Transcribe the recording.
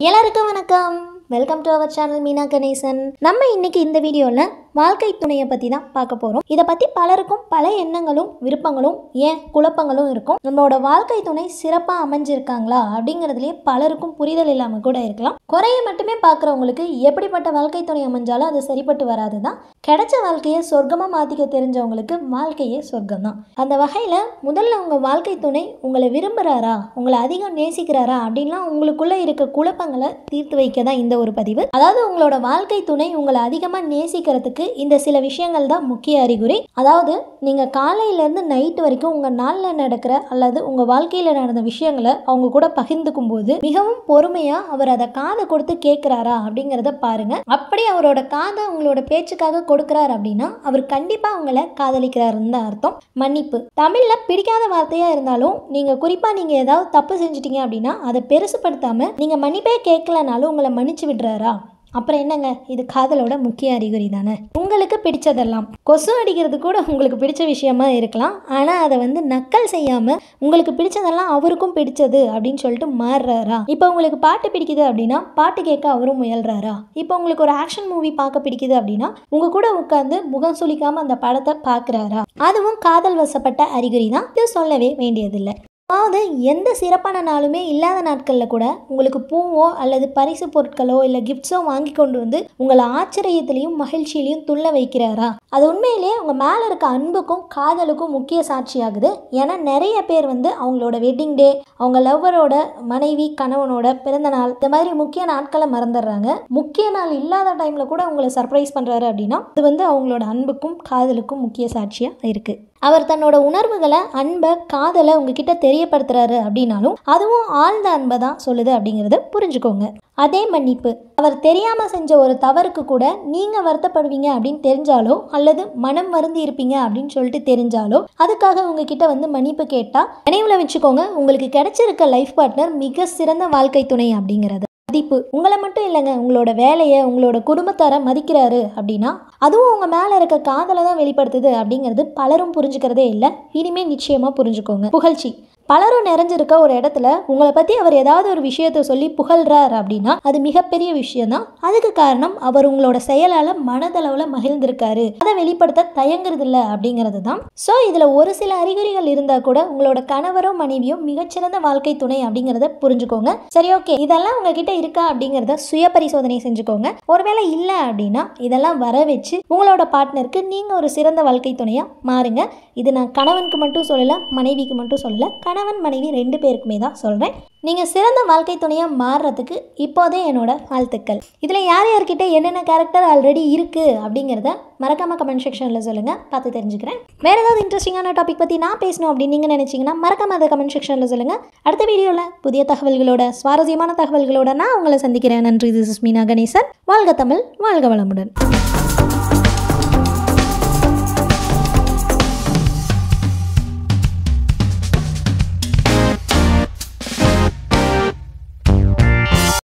எல்லாருக்கும் வணக்கம். Welcome to our channel Meena Ganesan. நம்ம இன்னைக்கு இந்த வீடியோவில் வாழ்க்கை துணையை பற்றி தான் பார்க்க போகிறோம். இதை பற்றி பலருக்கும் பல எண்ணங்களும் விருப்பங்களும் ஏன் குழப்பங்களும் இருக்கும். நம்மளோட வாழ்க்கை துணை சிறப்பாக அமைஞ்சிருக்காங்களா அப்படிங்கிறதுலேயே பலருக்கும் புரிதல் இல்லாமல் கூட இருக்கலாம். குறைய மட்டுமே பார்க்குறவங்களுக்கு எப்படிப்பட்ட வாழ்க்கை துணை அமைஞ்சாலும் அது சரிப்பட்டு வராது தான். கிடைச்ச வாழ்க்கையை சொர்க்கமாக மாற்றிக்க தெரிஞ்சவங்களுக்கு வாழ்க்கையே சொர்க்கம் தான். அந்த வகையில் முதல்ல உங்கள் வாழ்க்கை துணை உங்களை விரும்புகிறாரா, உங்களை அதிகம் நேசிக்கிறாரா அப்படின்லாம் உங்களுக்குள்ளே இருக்க குழப்பங்களை தீர்த்து வைக்க தான் இந்த ஒரு பதிவு. அதாவது உங்களோட வாழ்க்கை துணை உங்களை அதிகமாக நேசிக்கிறதுக்கு இந்த சில விஷயங்கள் தான் முக்கிய அறிகுறி. அதாவது நீங்கள் காலையிலேருந்து நைட்டு வரைக்கும் உங்கள் நாளில் நடக்கிற அல்லது உங்கள் வாழ்க்கையில் நடந்த விஷயங்களை அவங்க கூட பகிர்ந்துக்கும் போது மிகவும் பொறுமையாக அவர் அதை காதை கொடுத்து கேட்குறாரா அப்படிங்கிறத பாருங்க. அப்படி அவரோட காதை உங்களோட பேச்சுக்காக கொடுக்குறாரு அப்படின்னா அவர் கண்டிப்பாக உங்களை காதலிக்கிறாருன்னு தான் அர்த்தம். மன்னிப்பு தமிழில் பிடிக்காத வார்த்தையாக இருந்தாலும் நீங்கள் குறிப்பாக நீங்கள் ஏதாவது தப்பு செஞ்சிட்டீங்க அப்படின்னா அதை பெருசுப்படுத்தாமல் நீங்கள் மன்னிப்பே கேட்கலனாலும் உங்களை மன்னிச்சு விடுறாரா, அப்புறம் என்னங்க, இது காதலோட முக்கிய அறிகுறி தானே. உங்களுக்கு பிடிச்சதெல்லாம் கொசு அடிக்கிறது கூட உங்களுக்கு பிடிச்ச விஷயமா இருக்கலாம். ஆனால் அதை நக்கல் செய்யாமல் உங்களுக்கு பிடிச்சதெல்லாம் அவருக்கும் பிடிச்சது அப்படின்னு சொல்லிட்டு மாறுறாரா. இப்போ உங்களுக்கு பாட்டு பிடிக்குது அப்படின்னா பாட்டு கேட்க அவரும் முயல்றாரா. இப்போ உங்களுக்கு ஒரு ஆக்ஷன் மூவி பார்க்க பிடிக்குது அப்படின்னா உங்கள் கூட உட்காந்து முகம் சுளிக்காமல் அந்த படத்தை பார்க்குறாரா. அதுவும் காதல் வசப்பட்ட அறிகுறி தான். இது சொல்லவே வேண்டியதில்லை. அதாவது எந்த சிறப்பான நாளுமே இல்லாத நாட்களில் கூட உங்களுக்கு பூவோ அல்லது பரிசு பொருட்களோ இல்லை கிஃப்ட்ஸோ வாங்கி கொண்டு வந்து உங்களை ஆச்சரியத்திலையும் மகிழ்ச்சியிலையும் துள்ள வைக்கிறாரா. அது உண்மையிலேயே உங்கள் மேலே இருக்க அன்புக்கும் காதலுக்கும் முக்கிய சாட்சியாகுது. ஏன்னா நிறைய பேர் அவங்களோட வெட்டிங் டே, அவங்க லவ்வரோட மனைவி கணவனோட பிறந்த நாள், இந்த மாதிரி முக்கிய நாட்களை மறந்துடுறாங்க. முக்கிய நாள் இல்லாத டைமில் கூட உங்களை சர்ப்ரைஸ் பண்ணுறாரு அப்படின்னா அது அவங்களோட அன்புக்கும் காதலுக்கும் முக்கிய சாட்சியாக இருக்குது. அவர் தன்னோட உணர்வுகளை, அன்பை, காதலை உங்ககிட்ட தெரியப்படுத்துறாரு அப்படின்னாலும் அதுவும் ஆழ்ந்த அன்பை தான் சொல்லுது அப்படிங்கிறத புரிஞ்சுக்கோங்க. அதே மன்னிப்பு, அவர் தெரியாமல் செஞ்ச ஒரு தவறுக்கு கூட நீங்கள் வருத்தப்படுவீங்க அப்படின்னு தெரிஞ்சாலோ அல்லது மனம் வருந்தி இருப்பீங்க அப்படின்னு சொல்லிட்டு தெரிஞ்சாலோ அதுக்காக உங்ககிட்ட மன்னிப்பு கேட்டால் நினைவில் வச்சுக்கோங்க, உங்களுக்கு கிடைச்சிருக்க லைஃப் பார்ட்னர் மிக சிறந்த வாழ்க்கை துணை அப்படிங்கிறது. மதிப்பு உங்களை மட்டும் இல்லைங்க, உங்களோட வேலையை, உங்களோட குடும்பத்தாரை மதிக்கிறாரு அப்படின்னா அதுவும் உங்கள் மேலே இருக்க காதலை தான் வெளிப்படுத்துது அப்படிங்கிறது பலரும் புரிஞ்சுக்கிறதே இல்லை. இனிமேல் நிச்சயமாக புரிஞ்சுக்கோங்க. புகழ்ச்சி பலரும் நிறைஞ்சிருக்க ஒரு இடத்துல உங்களை பற்றி அவர் ஏதாவது ஒரு விஷயத்தை சொல்லி புகழ்றார் அப்படின்னா அது மிகப்பெரிய விஷயம்தான். அதுக்கு காரணம் அவர் உங்களோட செயலால் மனதளவில் மகிழ்ந்திருக்காரு, அதை வெளிப்படுத்த தயங்குறது இல்லை அப்படிங்கிறது தான். ஸோ இதில் ஒரு சில அறிகுறிகள் இருந்தால் கூட உங்களோட கணவரோ மனைவியோ மிகச்சிறந்த வாழ்க்கை துணை அப்படிங்கிறத புரிஞ்சுக்கோங்க. சரி, ஓகே, இதெல்லாம் உங்ககிட்ட இருக்கா அப்படிங்கிறத சுய பரிசோதனை செஞ்சுக்கோங்க. ஒருவேளை இல்லை அப்படின்னா இதெல்லாம் வர வச்சு உங்களோட பார்ட்னருக்கு நீங்கள் ஒரு சிறந்த வாழ்க்கை துணையாக மாறுங்க. இது நான் கணவனுக்கு மட்டும் சொல்லலை, மனைவிக்கு மட்டும் சொல்லலை, கணவன் மனைவி 2 பேருக்குமே தான் சொல்கிறேன். நீங்கள் சிறந்த வாழ்க்கை துணையாக மாறுறதுக்கு இப்போதே என்னோட வாழ்த்துக்கள். இதில் யார் யார்கிட்ட என்னென்ன கேரக்டர் ஆல்ரெடி இருக்குது அப்படிங்கிறத மறக்காமல் கமெண்ட் செக்ஷனில் சொல்லுங்கள், பார்த்து தெரிஞ்சுக்கிறேன். வேறு ஏதாவது இன்ட்ரெஸ்டிங்கான டாபிக் பற்றி நான் பேசணும் அப்படின்னு நீங்கள் நினச்சிங்கன்னா மறக்காமல் அதை கமெண்ட் செக்ஷனில் சொல்லுங்கள். அடுத்த வீடியோவில் புதிய தகவல்களோட, சுவாரஸ்யமான தகவல்களோட நான் உங்களை சந்திக்கிறேன். நன்றி. This is Meena Ganesan. வாழ்க தமிழ், வாழ்க வளமுடன்.